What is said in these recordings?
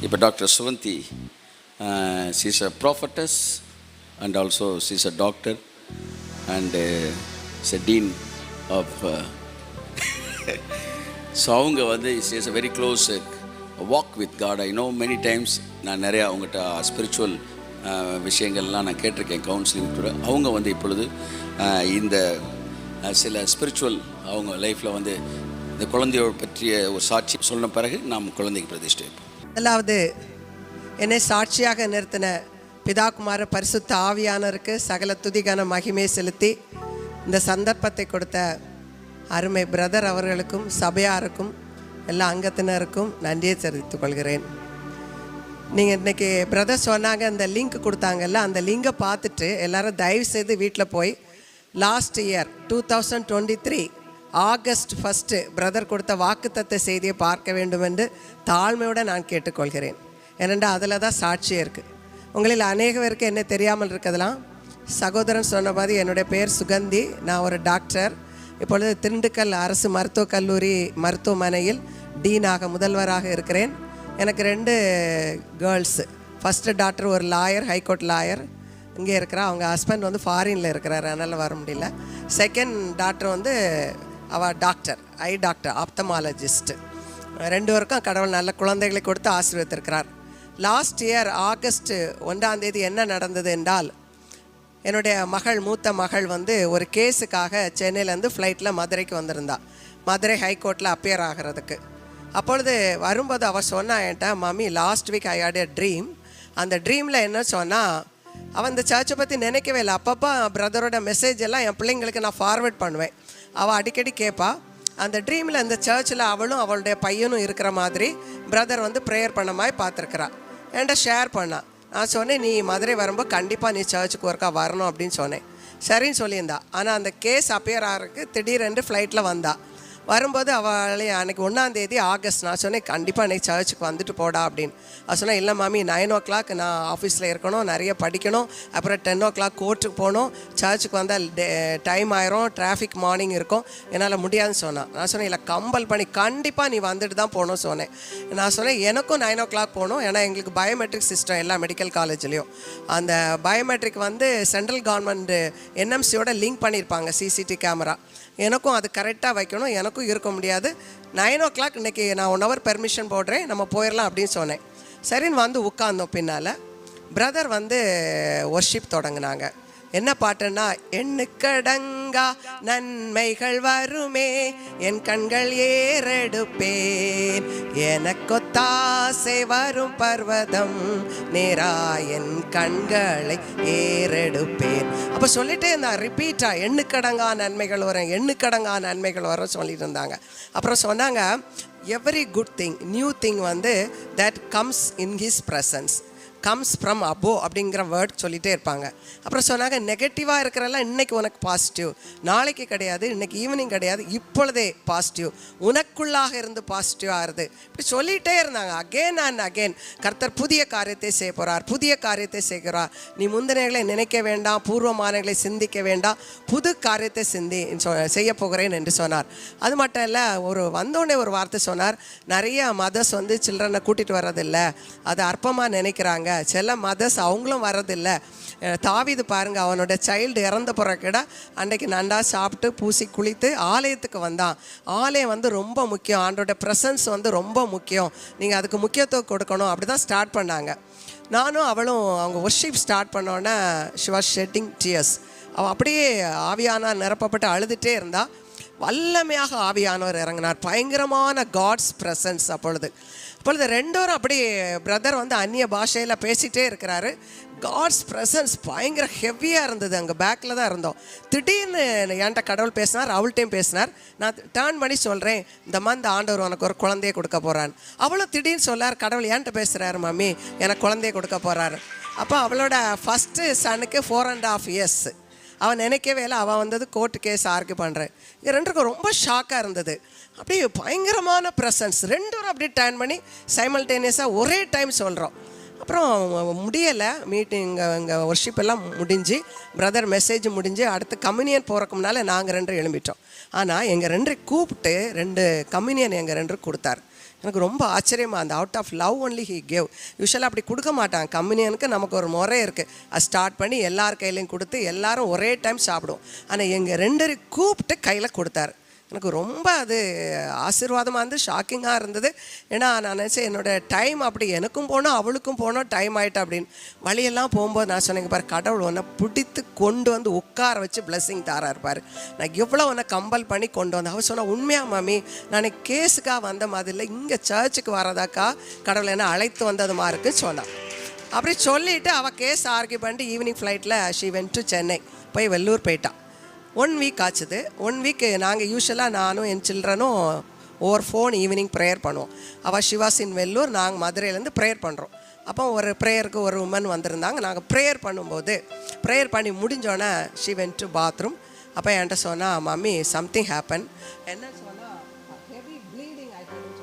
இப்போ doctor Suvanthi, she's a prophetess and also she's a doctor and she's a dean of so அவங்க வந்து she has a very close walk with God. I know many times நான் நிறையா அவங்ககிட்ட spiritual விஷயங்கள்லாம் நான் கேட்டிருக்கேன் counselling கூட. அவங்க வந்து இப்பொழுது இந்த சில ஸ்பிரிச்சுவல் அவங்க லைஃப்பில் வந்து இந்த குழந்தையோட பற்றிய ஒரு சாட்சி சொன்ன பிறகு நாம் குழந்தைக்கு பிரதிஷ்டை வைப்போம். முதலாவது என்னை சாட்சியாக நிறுத்தின பிதாகுமார பரிசுத்த ஆவியானருக்கு சகல துதிகான மகிமை செலுத்தி இந்த சந்தர்ப்பத்தை கொடுத்த அருமை பிரதர் அவர்களுக்கும் சபையாருக்கும் எல்லா அங்கத்தினருக்கும் நன்றியை தெரிவித்துக் கொள்கிறேன். நீங்கள் இன்றைக்கி பிரதர் சொன்னாங்க, அந்த லிங்க் கொடுத்தாங்கல்ல, அந்த லிங்கை பார்த்துட்டு எல்லோரும் தயவு செய்து வீட்டில் போய் லாஸ்ட் இயர் 2023 ஆகஸ்ட் 1 பிரதர் கொடுத்த வாக்குத்தத்த செய்தியை பார்க்க வேண்டும் என்று தாழ்மையோடு நான் கேட்டுக்கொள்கிறேன். ஏனென்றால் அதில் தான் சாட்சியாக இருக்குது. உங்களில் அநேக பேருக்கு என்ன தெரியாமல் இருக்கிறதுலாம், சகோதரன் சொன்ன மாதிரி என்னுடைய பேர் சுகந்தி, நான் ஒரு டாக்டர். இப்பொழுது திண்டுக்கல் அரசு மருத்துவக் கல்லூரி மருத்துவமனையில் டீனாக முதல்வராக இருக்கிறேன். எனக்கு 2 கேர்ள்ஸு. ஃபஸ்ட்டு டாக்டர் ஒரு லாயர், ஹைகோர்ட் லாயர் இங்கே இருக்கிறா. அவங்க ஹஸ்பண்ட் வந்து ஃபாரினில் இருக்கிறார், அதனால் வர முடியல. செகண்ட் டாக்டர் வந்து அவள் டாக்டர், ஐ டாக்டர், ஆப்தமாலஜிஸ்ட்டு. 2 பேருக்கும் கடவுள் நல்ல குழந்தைகளை கொடுத்து ஆசீர்வதித்திருக்கிறார். லாஸ்ட் இயர் ஆகஸ்ட் 1 என்ன நடந்தது என்றால், என்னுடைய மகள், மூத்த மகள் வந்து ஒரு கேஸுக்காக சென்னையிலேருந்து ஃப்ளைட்டில் மதுரைக்கு வந்திருந்தா, மதுரை ஹைகோர்ட்டில் அப்பியர் ஆகிறதுக்கு. அப்பொழுது வரும்போது அவள் சொன்னா என்கிட்ட, mummy last week I had a dream. அந்த ட்ரீமில் என்ன சொன்னால், அவன் இந்த சர்ச்சை பற்றி நினைக்கவே இல்லை. அப்பப்போ பிரதரோட மெசேஜ் எல்லாம் என் பிள்ளைங்களுக்கு நான் ஃபார்வேர்ட் பண்ணுவேன். அவள் அடிக்கடி கேட்பா. அந்த ட்ரீமில் அந்த சர்ச்சில் அவளும் அவளுடைய பையனும் இருக்கிற மாதிரி பிரதர் வந்து ப்ரேயர் பண்ண மாதிரி பார்த்துருக்குறா. என்கிட்ட ஷேர் பண்ணான். நான் சொன்னேன், நீ மதுரை வரும்போது கண்டிப்பாக நீ சர்ச்சுக்கு ஒர்க்கா வரணும் அப்படின்னு சொன்னேன். சரின்னு சொல்லியிருந்தா. ஆனால் அந்த கேஸ் அப்பியர் ஆகிறதுக்கு திடீரென்று ஃப்ளைட்டில் வந்தா. வரும்போது அவளே அன்றைக்கி 1 ஆகஸ்ட், நான் சொன்னேன் கண்டிப்பாக அன்றைக்கி சர்ச்சுக்கு வந்துட்டு போடா அப்படின்னு. அவள் சொன்னேன், இல்லை மாமி 9 o'clock நான் ஆஃபீஸில் இருக்கணும், நிறைய படிக்கணும், அப்புறம் 10 o'clock கோர்ட்டுக்கு போகணும், சர்ச்சுக்கு வந்தால் டைம் ஆயிரும், டிராஃபிக் மார்னிங் இருக்கும், என்னால் முடியாதுன்னு சொன்னான். நான் சொன்னேன், இல்லை கம்பல் பண்ணி கண்டிப்பாக நீ வந்துட்டு தான் போகணும் சொன்னேன். நான் சொன்னேன் எனக்கும் 9 o'clock போகணும், ஏன்னா எங்களுக்கு பயோமெட்ரிக் சிஸ்டம் எல்லா மெடிக்கல் காலேஜ்லேயும். அந்த பயோமெட்ரிக் வந்து சென்ட்ரல் கவர்மெண்ட் என்எம்சியோட லிங்க் பண்ணியிருப்பாங்க, சிசிடிவி கேமரா. எனக்கும் அது கரெக்டாக வைக்கணும், எனக்கும் இருக்க முடியாது. 9 o'clock இன்றைக்கி நான் 1 hour பெர்மிஷன் போடுறேன், நம்ம போயிடலாம் அப்படின்னு சொன்னேன். சரின்னு வந்து உட்கார்ந்தோம். பின்னால் பிரதர் வந்து ஒர்ஷிப் தொடங்கினாங்க. என்ன பாட்டுன்னா, எண்ணுக்கடங்கா நன்மைகள் வருமே, என் கண்கள் ஏறெடுப்பேன், எனக்கொத்தாசை வரும் பர்வதம் நேரா, என் கண்களை ஏறெடுப்பேன். அப்போ சொல்லிட்டே இருந்தா ரிப்பீட்டா, எண்ணுக்கடங்கா நன்மைகள் வரும், எண்ணுக்கடங்கா நன்மைகள் வரும் சொல்லிட்டு இருந்தாங்க. அப்புறம் சொன்னாங்க, every good thing, new thing வந்து that comes in his presence comes from above அப்படிங்கிற வேர்ட் சொல்லிகிட்டே இருப்பாங்க. அப்புறம் சொன்னாங்க, நெகட்டிவாக இருக்கிறெல்லாம் இன்றைக்கி உனக்கு பாசிட்டிவ், நாளைக்கு கிடையாது, இன்றைக்கி ஈவினிங் கிடையாது, இப்பொழுதே பாசிட்டிவ், உனக்குள்ளாக இருந்து பாசிட்டிவ் ஆகுது. இப்படி சொல்லிகிட்டே இருந்தாங்க. அகெயின் அண்ட் அகெயின் கர்த்தர் புதிய காரியத்தை செய்ய போகிறார், புதிய காரியத்தை செய்கிறார். நீ முந்தினங்களை நினைக்க வேண்டாம், பூர்வமானங்களை சிந்திக்க வேண்டாம், புது காரியத்தை செய்ய போகிறேன் என்று சொன்னார். அது மட்டும் இல்லை, வந்தோடனே ஒரு வார்த்தை சொன்னார், நிறைய மதர்ஸ் வந்து சில்ட்ரனை கூட்டிகிட்டு வர்றதில்லை, அது அற்பமாக நினைக்கிறாங்க, சில மதர்ஸ் அவங்களும் வர்றதில்லை. தாவீது பாருங்க, அவனோட சைல்டு இறந்த பிறகுட அன்றைக்கு நண்டா சாப்பிட்டு பூசி குளித்து ஆலயத்துக்கு வந்தான். ஆலயம் வந்து ரொம்ப முக்கியம், ஆண்டோட ப்ரெசன்ஸ் வந்து ரொம்ப முக்கியம், நீங்கள் அதுக்கு முக்கியத்துவம் கொடுக்கணும். அப்படி தான் ஸ்டார்ட் பண்ணாங்க. நானும் அவளும் அவங்க ஒர்ஷிப் ஸ்டார்ட் பண்ணோன்னே ஷி வாஸ் ஷெட்டிங் டியர்ஸ். அவள் அப்படியே ஆவியானா நிரப்பப்பட்டு அழுதுகிட்டே இருந்தா. வல்லமையாக ஆவியானவர் இறங்கினார், பயங்கரமான காட்ஸ் ப்ரெசன்ஸ். அப்பொழுது 2 பேரும் அப்படி பிரதர் வந்து அந்நிய பாஷையில் பேசிகிட்டே இருக்கிறாரு. காட்ஸ் ப்ரெசன்ஸ் பயங்கர ஹெவியாக இருந்தது. அங்கே பேக்கில் தான் இருந்தோம். திடீர்னு என்கிட்ட கடவுள் பேசினார், அவள்கிட்டையும் பேசினார். நான் டேர்ன் பண்ணி சொல்கிறேன், இந்த மந்த் ஆண்டவர் உனக்கு ஒரு குழந்தைய கொடுக்க போகிறான்னு. அவளும் திடீர்னு சொல்லார், கடவுள் என்கிட்ட பேசுகிறாரு மம்மி, எனக்கு குழந்தைய கொடுக்க போகிறாரு. அப்போ அவளோட ஃபஸ்ட்டு சனுக்கு 4.5 years. அவன் நினைக்கவே இல்லை. அவன் வந்தது கோர்ட்டு கேஸ் ஆர்கியூ பண்ணுறேன். இது 2க்கும் ரொம்ப ஷாக்காக இருந்தது. அப்படியே பயங்கரமான ப்ரெசன்ஸ். 2 பேரும் அப்படியே டேர்ன் பண்ணி சைமல்டேனியஸாக ஒரே டைம் சொல்கிறோம். அப்புறம் முடியலை, மீட்டிங் இங்கே ஒர்ஷிப் எல்லாம் முடிஞ்சு, பிரதர் மெசேஜ் முடிஞ்சு, அடுத்து கம்யூனியன் போகிறக்கு முன்னால் நாங்கள் 2 எழும்பிட்டோம். ஆனால் எங்கள் 2 கூப்பிட்டு 2 கம்யூனியன் எங்கள் 2 கொடுத்தார். எனக்கு ரொம்ப ஆச்சரியமாக அந்த out of love only he gave. யூஸ்வலாக அப்படி கொடுக்க மாட்டாங்க. கம்யூனியனுக்கு நமக்கு ஒரு முறை இருக்குது, அது ஸ்டார்ட் பண்ணி எல்லார் கையிலையும் கொடுத்து எல்லாரும் ஒரே டைம் சாப்பிடுவோம். ஆனால் எங்கள் 2 கூப்பிட்டு கையில் கொடுத்தாரு. எனக்கு ரொம்ப அது ஆசீர்வாதமாக இருந்து ஷாக்கிங்காக இருந்தது. ஏன்னா நான் நினச்சேன் என்னோடய டைம் அப்படி எனக்கும் போனோம் அவளுக்கும் போனோம் டைம் ஆகிட்டு அப்படின்னு. வழியெல்லாம் போகும்போது நான் சொன்னேங்க பாரு, கடவுள் உன்னை பிடித்து கொண்டு வந்து உட்கார வச்சு பிளெஸ்ஸிங் தாரா இருப்பார். நான் எவ்வளோ உன்னை கம்பல் பண்ணி கொண்டு வந்தேன். அவள் சொன்னால் உண்மையாக மாமி நான் கேஸுக்காக வந்த மாதிரி இல்லை, இங்கே சர்ச்சுக்கு வரதாக்கா கடவுள் என்ன அழைத்து வந்தது மாதிரி இருக்குன்னு சொன்னான். அப்படி சொல்லிவிட்டு அவள் கேஸ் ஆர்கியூ பண்ணிட்டு ஈவினிங் ஃப்ளைட்டில் ஷி வென்ட் டு சென்னை போய் வெள்ளூர் போயிட்டான். 1 வீக் ஆச்சுது. 1 வீக் நாங்கள் யூஸ்வலாக நானும் என் சில்ட்ரனும் ஓவர் ஃபோன் ஈவினிங் ப்ரேயர் பண்ணுவோம். அவள் சிவாசின் வெள்ளூர், நாங்கள் மதுரையிலேருந்து ப்ரேயர் பண்ணுறோம். அப்போ ஒரு ப்ரேயருக்கு ஒரு உமன் வந்திருந்தாங்க. நாங்கள் ப்ரேயர் பண்ணும்போது ப்ரேயர் பண்ணி முடிஞ்சோன்னே ஷி வென்ட் டு பாத்ரூம். அப்போ என்கிட்ட சொன்னால் மம்மி சம்திங் ஹேப்பன். என்ன சொன்னால் ஹெவி ப்ளீடிங் ஆகிட்டு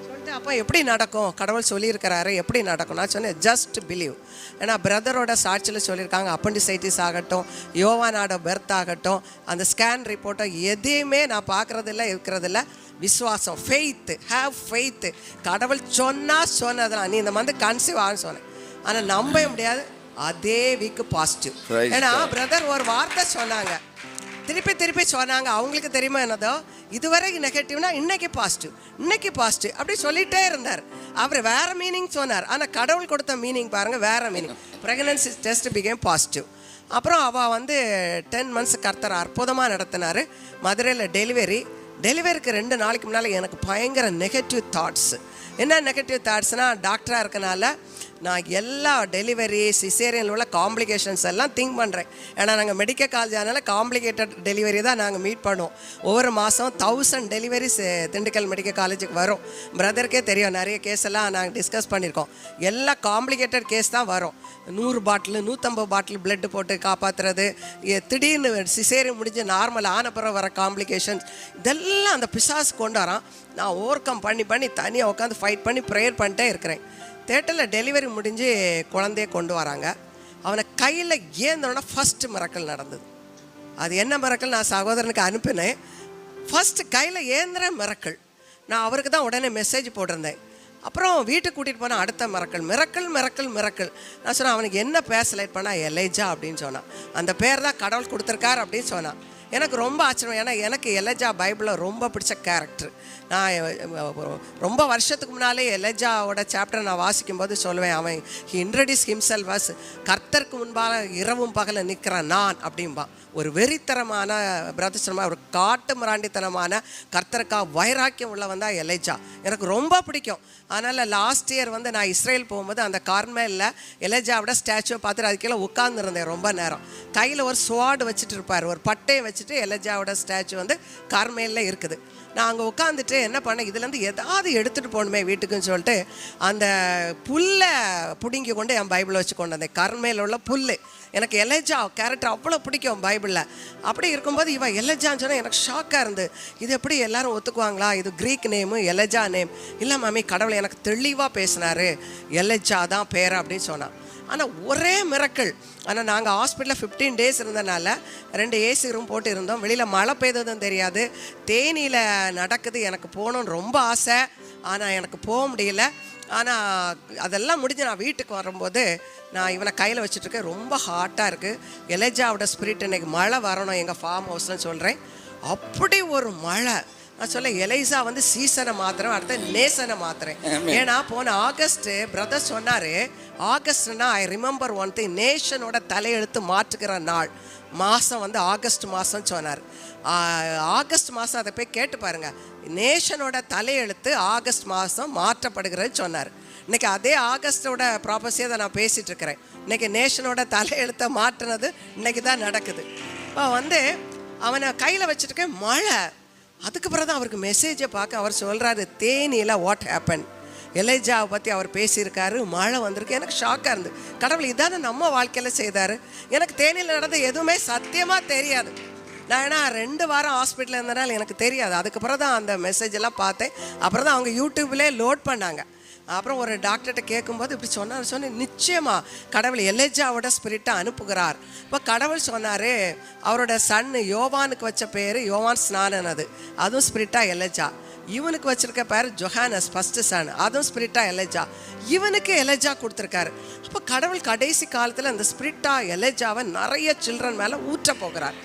சொல்லிட்டு, அப்போ எப்படி நடக்கும் கடவுள் சொல்லியிருக்கிறாரு எப்படி நடக்கும்? நான் சொன்னேன் ஜஸ்ட் பிலீவ். ஏன்னா பிரதரோட சாட்சியில் சொல்லியிருக்காங்க அப்பண்டிசைட்டிஸ் ஆகட்டும், யோவானோட பெர்த் ஆகட்டும், அந்த ஸ்கேன் ரிப்போர்ட்டோ எதையுமே நான் பார்க்குறதில்ல இருக்கிறதில்ல. விசுவாசம், ஃபெய்த்து, ஹேவ் ஃபெய்த்து. கடவுள் சொன்னதெல்லாம் நீ இந்த மாதிரி கன்சீவ் ஆகுன்னு சொன்னேன். ஆனால் நம்பவே முடியாது, அதே வீக்கு பாசிட்டிவ். ஏன்னா பிரதர் ஒரு வார்த்தை சொன்னாங்க, திருப்பி சொன்னாங்க. அவங்களுக்கு தெரியுமா என்னதோ, இதுவரைக்கும் நெகட்டிவ்னா இன்னைக்கு பாசிட்டிவ் அப்படி சொல்லிகிட்டே இருந்தார். அவர் வேறு மீனிங் சொன்னார், ஆனால் கடவுள் கொடுத்த மீனிங் பாருங்கள் வேறு meaning. Pregnancy test became positive. அப்புறம் அவள் வந்து 10 months கர்த்தர் அற்புதமாக நடத்தினார். மதுரையில் டெலிவரிக்கு 2 நாளைக்கு முன்னால் எனக்கு பயங்கர நெகட்டிவ் தாட்ஸ். என்ன நெகட்டிவ் தாட்ஸ்னால், டாக்டராக இருக்கனால நான் எல்லா டெலிவரி சிசேரியனில் உள்ள காம்ப்ளிகேஷன்ஸ் எல்லாம் திங்க் பண்ணுறேன். ஏன்னா நாங்கள் மெடிக்கல் காலேஜ் ஆனால காம்ப்ளிகேட்டட் டெலிவரி தான் நாங்கள் மீட் பண்ணுவோம். ஒவ்வொரு மாதம் 1000 டெலிவரிஸ் திண்டுக்கல் மெடிக்கல் காலேஜுக்கு வரும். பிரதருக்கே தெரியும், நிறைய கேஸ் எல்லாம் நாங்கள் டிஸ்கஸ் பண்ணியிருக்கோம். எல்லா காம்ப்ளிகேட்டட் கேஸ் தான் வரும். 100 பாட்டில் 150 பாட்டில் பிளட்டு போட்டு காப்பாற்றுறது, திடீர்னு சிசேரியன் முடிஞ்சு நார்மல் ஆனப்புறம் வர காம்ப்ளிகேஷன்ஸ், இதெல்லாம் அந்த பிசாசு கொண்டு வரான். நான் ஓவர் கம் பண்ணி தனியாக உட்காந்து ஃபைட் பண்ணி ப்ரேயர் பண்ணிட்டே இருக்கிறேன். தேட்டரில் டெலிவரி முடிஞ்சு குழந்தைய கொண்டு வராங்க. அவனை கையில் ஏந்தோன்னா ஃபஸ்ட்டு மிரக்கல் நடந்தது. அது என்ன மிரக்கல் நான் சகோதரனுக்கு அனுப்பினேன். ஃபஸ்ட்டு கையில் ஏந்திர மிரக்கல். நான் அவருக்கு தான் உடனே மெசேஜ் போட்டிருந்தேன். அப்புறம் வீட்டுக்கு கூட்டிகிட்டு போனால் அடுத்த மிரக்கல். நான் சொன்னேன் அவனுக்கு என்ன பேர் செலக்ட் பண்ணால் எலேஜா அப்படின்னு சொன்னான். அந்த பேர் தான் கடவுள் கொடுத்துருக்கார் அப்படின்னு சொன்னான். எனக்கு ரொம்ப ஆச்சரியம். ஏன்னா எனக்கு எலேஜா பைபிளில் ரொம்ப பிடிச்ச கேரக்டர். நான் ரொம்ப வருஷத்துக்கு முன்னாலே எலேஜாவோட சாப்டர் நான் வாசிக்கும்போது சொல்லுவேன், அவன் ஹி இன்ட்ரடியூஸ் ஹிம்செல்ஃப் அஸ் கர்த்தருக்கு முன்பாக இரவும் பகல நிற்கிறான் நான் அப்படிம்பான். ஒரு வெறித்தனமான பிரதர்சனமாக ஒரு காட்டு மிராண்டித்தனமான கர்த்தருக்காக வைராக்கியம் உள்ளவன் தான் எலேஜா. எனக்கு ரொம்ப பிடிக்கும். அதனால் லாஸ்ட் இயர் வந்து நான் இஸ்ரேல் போகும்போது அந்த கார்மேலில் எலேஜாவோட ஸ்டாச்சுவை பார்த்துட்டு அதுக்கீழே உட்காந்துருந்தேன் ரொம்ப நேரம். கையில் ஒரு ஸ்வாட் வச்சுட்டு இருப்பார், ஒரு பட்டையை வச்சுட்டு எலேஜாவோட ஸ்டாச்சு வந்து கார்மேலில் இருக்குது. நான் அங்கே உட்காந்துட்டு என்ன பண்ணேன், இதுலேருந்து ஏதாவது எடுத்துகிட்டு போகணுமே வீட்டுக்குன்னு சொல்லிட்டு அந்த புல்லை பிடுங்கி கொண்டு என் பைபிளை வச்சு கொண்டு வந்தேன். கர்மேல உள்ள புல். எனக்கு எலேஜா கேரக்டர் அவ்வளோ பிடிக்கும் பைபிளில். அப்படி இருக்கும்போது இவன் எலேஜான்னு சொன்னால் எனக்கு ஷாக்காக இருந்து, இது எப்படி எல்லாரும் ஒத்துக்குவாங்களா, இது க்ரீக் நேமு எலேஜா நேம் இல்லை மாமி, கடவுளை எனக்கு தெளிவாக பேசினார், எலேஜா தான் பேர் அப்படின்னு சொன்னான். ஆனால் ஒரே மிரக்கல். ஆனால் நாங்கள் ஹாஸ்பிட்டலில் 15 days இருந்தனால 2 AC ரூம் போட்டு இருந்தோம். வெளியில் மழை பெய்ததும் தெரியாது. தேனியில் நடக்குது. எனக்கு போகணுன்னு ரொம்ப ஆசை, ஆனால் எனக்கு போக முடியல. ஆனால் அதெல்லாம் முடிஞ்சு நான் வீட்டுக்கு வரும்போது நான் இவனை கையில் வச்சுட்ருக்கேன். ரொம்ப ஹாட்டாக இருக்குது. எலேஜாவோட ஸ்பிரிட் இன்றைக்கி மழை வரணும் எங்கள் ஃபார்ம் ஹவுஸ்ன்னு சொல்கிறேன். அப்படி ஒரு மழை. நான் சொல்ல எலைசா வந்து சீசனை மாத்திரம், அடுத்த நேசனை மாத்திரேன். ஏன்னா போன ஆகஸ்ட் பிரதர் சொன்னார், ஆகஸ்ட்னா ஐ ரிமெம்பர் ஒன் திங், நேஷனோட தலையெழுத்து மாற்றுகிற நாள் மாதம் வந்து ஆகஸ்ட் மாதம் சொன்னார். ஆகஸ்ட் மாதம் அதை போய் கேட்டு பாருங்கள். நேஷனோட தலையெழுத்து ஆகஸ்ட் மாதம் மாற்றப்படுகிறது சொன்னார். இன்றைக்கி அதே ஆகஸ்டோட ப்ராப்பர்சியை தான் நான் பேசிகிட்டு இருக்கிறேன். இன்றைக்கி நேஷனோட தலையெழுத்தை மாற்றினது இன்றைக்கி தான் நடக்குது. இப்போ வந்து அவனை கையில் வச்சுருக்கேன், மழை. அதுக்கு பிறகு தான் அவருக்கு மெசேஜை பார்க்க அவர் சொல்கிறாரு, தேனியில் வாட் ஹேப்பன், எலேஜாவை பற்றி அவர் பேசியிருக்காரு, மழை வந்திருக்கு. எனக்கு ஷாக்காக இருந்து, கடவுள் இதான நம்ம வாழ்க்கையில் செய்தார். எனக்கு தேனியில் நடந்த எதுவுமே சத்தியமாக தெரியாது. நான் ஏன்னா 2 வாரம் ஹாஸ்பிட்டலில் இருந்தனால எனக்கு தெரியாது. அதுக்கப்புறம் தான் அந்த மெசேஜ் எல்லாம் பார்த்தேன். அப்புறம் தான் அவங்க யூடியூப்லேயே லோட் பண்ணாங்க. அப்புறம் ஒரு டாக்டர்கிட்ட கேட்கும்போது இப்படி சொன்னேன், நிச்சயமாக கடவுள் எலேஜாவோட ஸ்பிரிட்டை அனுப்புகிறார். இப்போ கடவுள் சொன்னார், அவரோட சன் யோவானுக்கு வச்ச பேர் யோவான் ஸ்நானன், அதுவும் ஸ்பிரிட்டாக எலேஜா. இவனுக்கு வச்சிருக்க பேர் ஜொஹானஸ் ஃபர்ஸ்ட் சன், அதுவும் ஸ்பிரிட்டா எலஜா. இவனுக்கு எலஜா கொடுத்துருக்காரு. அப்போ கடவுள் கடைசி காலத்தில் அந்த ஸ்பிரிட்டா எலஜாவை நிறைய சில்ட்ரன் மேலே ஊற்ற போகிறார்.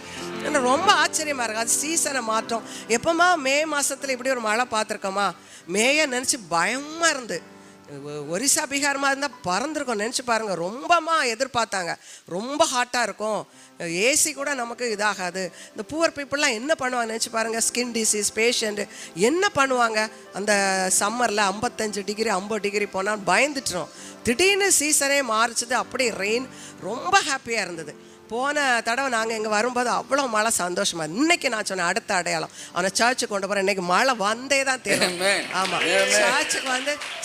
எனக்கு ரொம்ப ஆச்சரியமாக இருக்குது. அது சீசனை மாற்றம். எப்போமா மே மாதத்தில் இப்படி ஒரு மழை பார்த்துருக்கோமா? மேயை நினச்சி பயமாக இருந்து, ஒரிசா பீகாரமாக இருந்தால் பறந்துருக்கோம். நினச்சி பாருங்கள், ரொம்பமா எதிர்பார்த்தாங்க. ரொம்ப ஹாட்டாக இருக்கும், ஏசி கூட நமக்கு இதாகாது. இந்த புவர் பீப்புளெலாம் என்ன பண்ணுவாங்க நினச்சி பாருங்கள். ஸ்கின் டிசீஸ் பேஷண்ட்டு என்ன பண்ணுவாங்க? அந்த சம்மரில் 55 டிகிரி 50 டிகிரி போனால் பயந்துட்டுரும். திடீர்னு சீசனே மாறிச்சது. அப்படி ரெயின், ரொம்ப ஹாப்பியாக இருந்தது. போன தடவை நாங்கள் இங்கே வரும்போது அவ்வளோ மழை சந்தோஷமாக. இன்னைக்கு நான் சொன்னேன் அடுத்த அடையாளம், அவனை சர்ச்சுக்கு கொண்டு போகிறேன். இன்னைக்கு மழை வந்தே தான் தெரியும். ஆமாம்,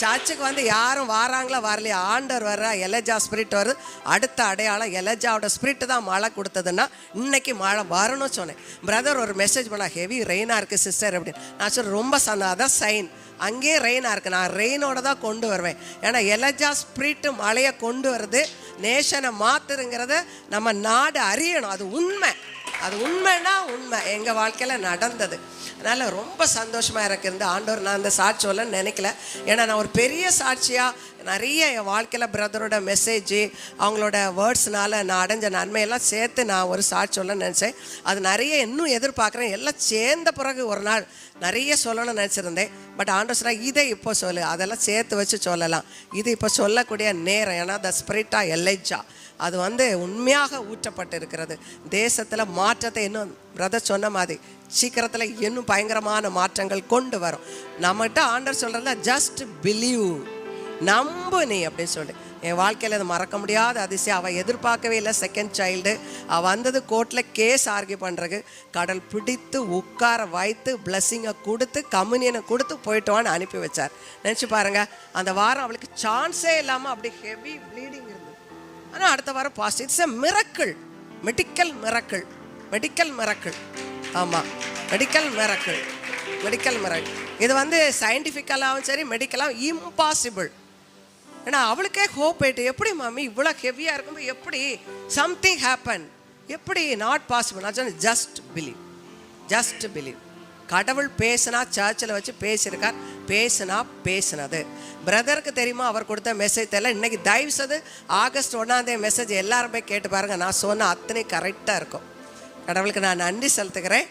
சர்ச்சுக்கு வந்து யாரும் வாராங்களா வரலையா, ஆண்டவர் வர்ற, எலஜா ஸ்பிரிட் வருது. அடுத்த அடையாளம் எலஜாவோட ஸ்பிரிட் தான் மழை கொடுத்ததுன்னா இன்னைக்கு மழை வரணும்னு சொன்னேன். பிரதர் ஒரு மெசேஜ் பண்ணா, ஹெவி ரெயினாக இருக்குது சிஸ்டர் அப்படின்னு. நான் சொல்ல ரொம்ப அதான் சைன், அங்கேயே ரெயினாக இருக்குது, நான் ரெயினோட தான் கொண்டு வருவேன். ஏன்னா எலஜா ஸ்பிரிட்டு மழையை கொண்டு வருது, நேஷனை மாத்துருங்கிறத நம்ம நாடு அறியணும். அது உண்மை, அது உண்மைன்னா உண்மை, எங்கள் வாழ்க்கையில் நடந்தது. அதனால் ரொம்ப சந்தோஷமாக இருக்குது. ஆண்டவர் நான் அந்த சாட்சி சொல்லன்னு நினைக்கல. ஏன்னா நான் ஒரு பெரிய சாட்சியாக நிறைய என் வாழ்க்கையில் பிரதரோட மெசேஜ், அவங்களோட வேர்ட்ஸ்னால நான் அடைஞ்ச நன்மையெல்லாம் சேர்த்து நான் ஒரு சாட்சி சொல்லணும்னு நினச்சேன். அது நிறைய இன்னும் எதிர்பார்க்குறேன். எல்லாம் சேர்ந்த பிறகு ஒரு நாள் நிறைய சொல்லணும்னு நினச்சிருந்தேன். பட் ஆண்டவர் சொன்னால் இதை இப்போ சொல்லு, அதெல்லாம் சேர்த்து வச்சு சொல்லலாம். இது இப்போ சொல்லக்கூடிய நேரம். ஏன்னா த ஸ்பிரிட்டா எலஜா அது வந்து உண்மையாக ஊற்றப்பட்டு இருக்கிறது. தேசத்தில் மாற்றத்தை இன்னும் பிரதர் சொன்ன மாதிரி சீக்கிரத்தில் இன்னும் பயங்கரமான மாற்றங்கள் கொண்டு வரும். நம்மகிட்ட ஆண்டவர் சொல்கிறதுல ஜஸ்ட் பிலீவ், நம்பு நீ அப்படின்னு சொல்லி. என் வாழ்க்கையில் அது மறக்க முடியாத அதிசயம். அவள் எதிர்பார்க்கவே இல்லை. செகண்ட் சைல்டு அவள் வந்தது கோர்ட்டில் கேஸ் ஆர்கியூ பண்ணுறதுக்கு. கடல் பிடித்து உட்கார வைத்து பிளஸ்ஸிங்கை கொடுத்து கம்யூனியனை கொடுத்து போயிட்டோன்னு அனுப்பி வச்சார். நினச்சி பாருங்கள், அந்த வாரம் அவளுக்கு சான்ஸே இல்லாமல் அப்படி ஹெவி ப்ளீடிங் இருந்தது. ஆனால் அடுத்த வாரம் positive. It's a miracle, medical miracle, medical miracle. ஆமாம், மெடிக்கல் மிரக்கிள், மெடிக்கல் மிரக்கிள். இது வந்து சயின்டிஃபிக்கலாகவும் சரி மெடிக்கலாகவும் இம்பாசிபிள். ஏன்னா அவளுக்கே ஹோப் ஆயிட்டு, எப்படி மாமி இவ்வளோ ஹெவியாக இருக்கும்போது எப்படி சம்திங் ஹேப்பன், எப்படி நாட் பாசிபிள். நான் சொன்னேன் ஜஸ்ட் பிலீவ், ஜஸ்ட் பிலீவ். கடவுள் பேசினா, சர்ச்சில் வச்சு பேசியிருக்கார், பேசுனா பேசுனது. பிரதருக்கு தெரியுமா அவர் கொடுத்த மெசேஜ் தெரியல. இன்னைக்கு தயவுசது ஆகஸ்ட் 1 மெசேஜ் எல்லாருமே கேட்டு பாருங்கள். நான் சொன்ன அத்தனை கரெக்டாக இருக்கும். கடவுளுக்கு நான் நன்றி செலுத்துக்கிறேன்.